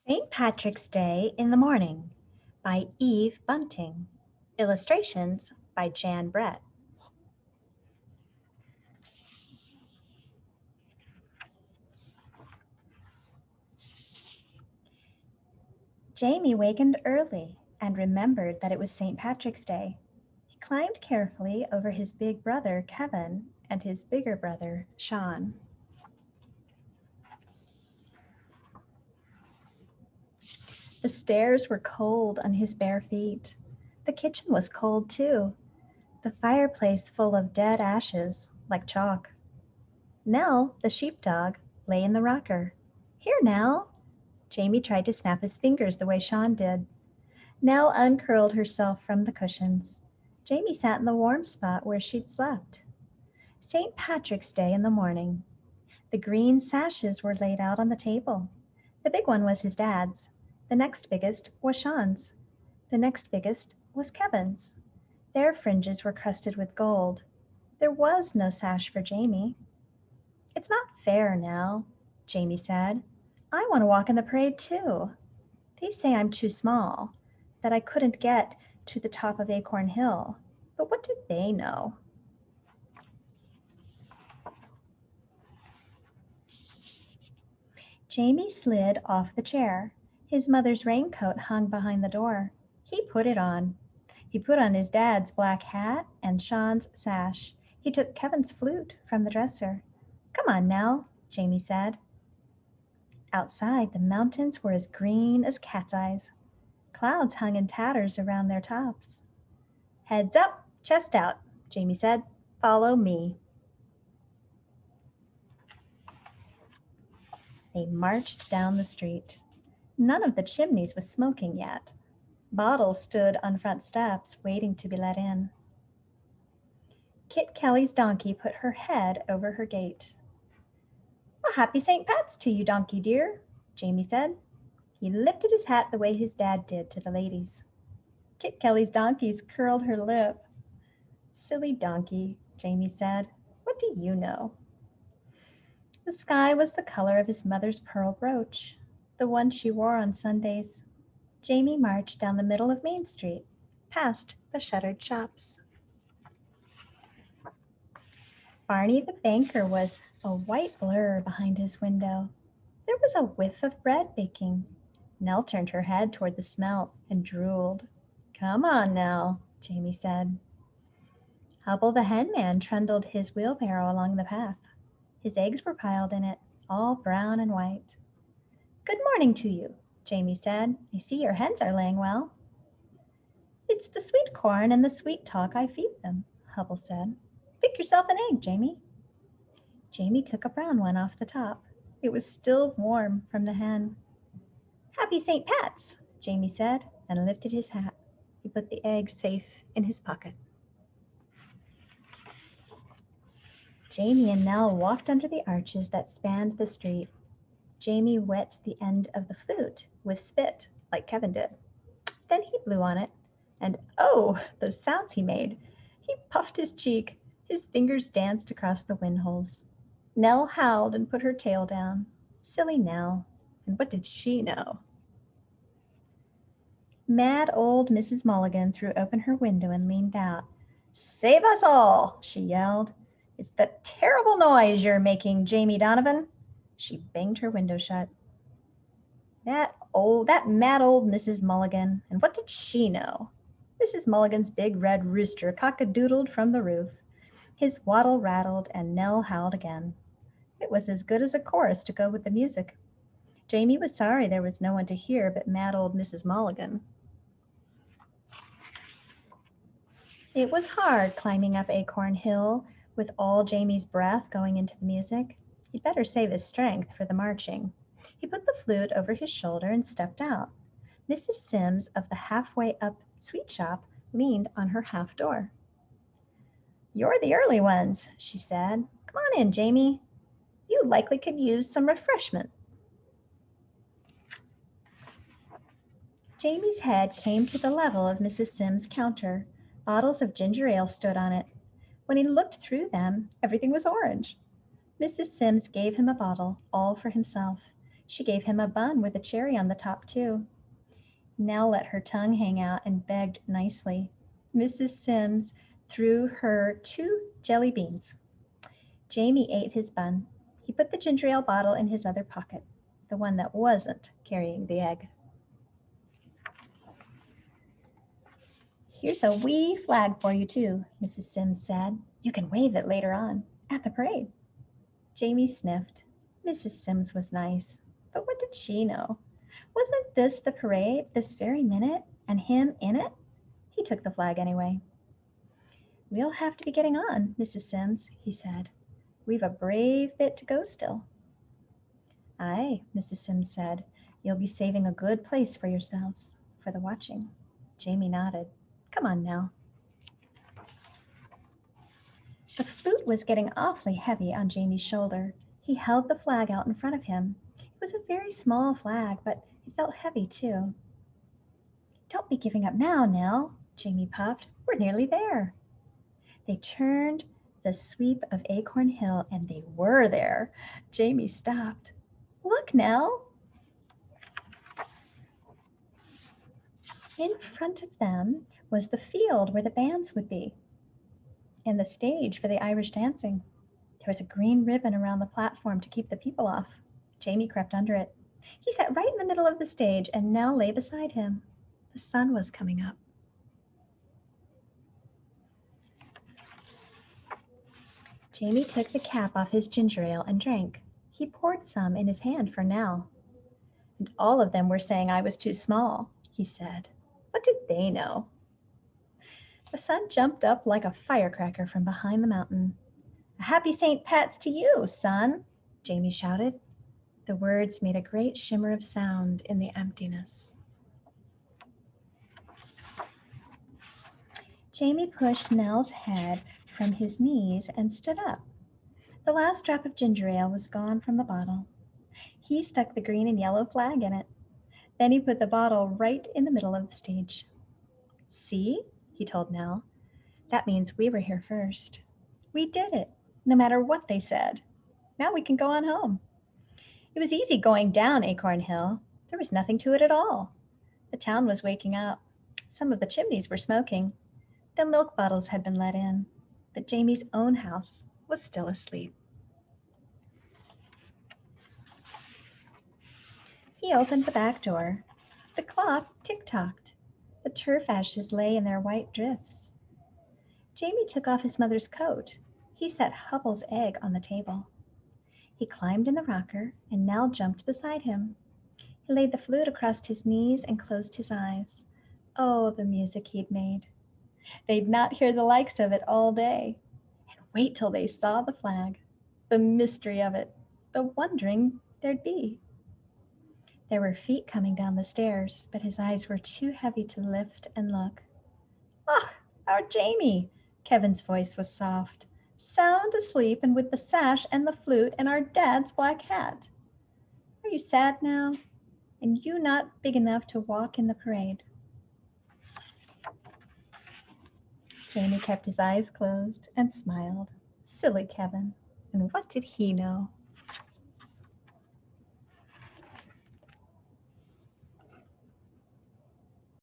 St. Patrick's Day in the Morning by Eve Bunting. Illustrations by Jan Brett. Jamie wakened early and remembered that it was St. Patrick's Day. He climbed carefully over his big brother Kevin and his bigger brother Sean. The stairs were cold on his bare feet. The kitchen was cold too, the fireplace full of dead ashes like chalk. Nell, the sheepdog, lay in the rocker. "Here, Nell." Jamie tried to snap his fingers the way Sean did. Nell uncurled herself from the cushions. Jamie sat in the warm spot where she'd slept. St. Patrick's Day in the morning. The green sashes were laid out on the table. The big one was his dad's. The next biggest was Sean's. The next biggest was Kevin's. Their fringes were crusted with gold. There was no sash for Jamie. "It's not fair, Nell," Jamie said. "I want to walk in the parade too. They say I'm too small, that I couldn't get to the top of Acorn Hill. But what do they know?" Jamie slid off the chair. His mother's raincoat hung behind the door. He put it on. He put on his dad's black hat and Sean's sash. He took Kevin's flute from the dresser. "Come on, Nell," Jamie said. Outside, the mountains were as green as cat's eyes. Clouds hung in tatters around their tops. "Heads up, chest out," Jamie said. "Follow me." They marched down the street. None of the chimneys was smoking yet. Bottles stood on front steps waiting to be let in. Kit Kelly's donkey put her head over her gate. "A happy St. Pat's to you, donkey dear," Jamie said. He lifted his hat the way his dad did to the ladies. Kit Kelly's donkeys curled her lip. "Silly donkey," Jamie said. "What do you know?" The sky was the color of his mother's pearl brooch, the one she wore on Sundays. Jamie marched down the middle of Main Street, past the shuttered shops. Barney the banker was a white blur behind his window. There was a whiff of bread baking. Nell turned her head toward the smell and drooled. "Come on, Nell," Jamie said. Hubble the henman trundled his wheelbarrow along the path. His eggs were piled in it, all brown and white. "Good morning to you," Jamie said. "I see your hens are laying well." "It's the sweet corn and the sweet talk I feed them," Hubble said. "Pick yourself an egg, Jamie." Jamie took a brown one off the top. It was still warm from the hen. "Happy St. Pat's," Jamie said, and lifted his hat. He put the egg safe in his pocket. Jamie and Nell walked under the arches that spanned the street. Jamie wet the end of the flute with spit, like Kevin did. Then he blew on it, and oh, the sounds he made! He puffed his cheek. His fingers danced across the windholes. Nell howled and put her tail down. Silly Nell. And what did she know? Mad old Mrs. Mulligan threw open her window and leaned out. "Save us all!" she yelled. "It's the terrible noise you're making, Jamie Donovan." She banged her window shut. That mad old Mrs. Mulligan. And what did she know? Mrs. Mulligan's big red rooster cock-a-doodled from the roof. His wattle rattled, and Nell howled again. It was as good as a chorus to go with the music. Jamie was sorry there was no one to hear but mad old Mrs. Mulligan. It was hard climbing up Acorn Hill with all Jamie's breath going into the music. He'd better save his strength for the marching. He put the flute over his shoulder and stepped out. Mrs. Sims of the halfway up sweet shop leaned on her half door. "You're the early ones," she said. "Come on in, Jamie. You likely could use some refreshment." Jamie's head came to the level of Mrs. Sims' counter. Bottles of ginger ale stood on it. When he looked through them, everything was orange. Mrs. Sims gave him a bottle, all for himself. She gave him a bun with a cherry on the top, too. Nell let her tongue hang out and begged nicely. Mrs. Sims threw her 2 jelly beans. Jamie ate his bun. He put the ginger ale bottle in his other pocket, the one that wasn't carrying the egg. "Here's a wee flag for you, too," Mrs. Sims said. "You can wave it later on, at the parade." Jamie sniffed. Mrs. Sims was nice, but what did she know? Wasn't this the parade, this very minute, and him in it? He took the flag anyway. "We'll have to be getting on, Mrs. Sims," he said. "We've a brave bit to go still." "Aye," Mrs. Sims said. "You'll be saving a good place for yourselves, for the watching." Jamie nodded. "Come on now." The flute was getting awfully heavy on Jamie's shoulder. He held the flag out in front of him. It was a very small flag, but it felt heavy too. "Don't be giving up now, Nell," Jamie puffed. "We're nearly there." They turned the sweep of Acorn Hill, and they were there. Jamie stopped. "Look, Nell." In front of them was the field where the bands would be, and the stage for the Irish dancing. There was a green ribbon around the platform to keep the people off. Jamie crept under it. He sat right in the middle of the stage, and Nell lay beside him. The sun was coming up. Jamie took the cap off his ginger ale and drank. He poured some in his hand for Nell. "And all of them were saying I was too small," he said. "What do they know?" The sun jumped up like a firecracker from behind the mountain. "A happy St. Pat's to you, son," Jamie shouted. The words made a great shimmer of sound in the emptiness. Jamie pushed Nell's head from his knees and stood up. The last drop of ginger ale was gone from the bottle. He stuck the green and yellow flag in it. Then he put the bottle right in the middle of the stage. "See," he told Nell, "that means we were here first. We did it, no matter what they said. Now we can go on home." It was easy going down Acorn Hill. There was nothing to it at all. The town was waking up. Some of the chimneys were smoking. The milk bottles had been let in, but Jamie's own house was still asleep. He opened the back door. The clock tick-tocked. The turf ashes lay in their white drifts. Jamie took off his mother's coat. He set Hubble's egg on the table. He climbed in the rocker, and Nell jumped beside him. He laid the flute across his knees and closed his eyes. Oh, the music he'd made. They'd not hear the likes of it all day. And wait till they saw the flag. The mystery of it. The wondering there'd be. There were feet coming down the stairs, but his eyes were too heavy to lift and look. "Ah, our Jamie!" Kevin's voice was soft. "Sound asleep and with the sash and the flute and our dad's black hat. Are you sad now? And you not big enough to walk in the parade?" Jamie kept his eyes closed and smiled. Silly Kevin. And what did he know?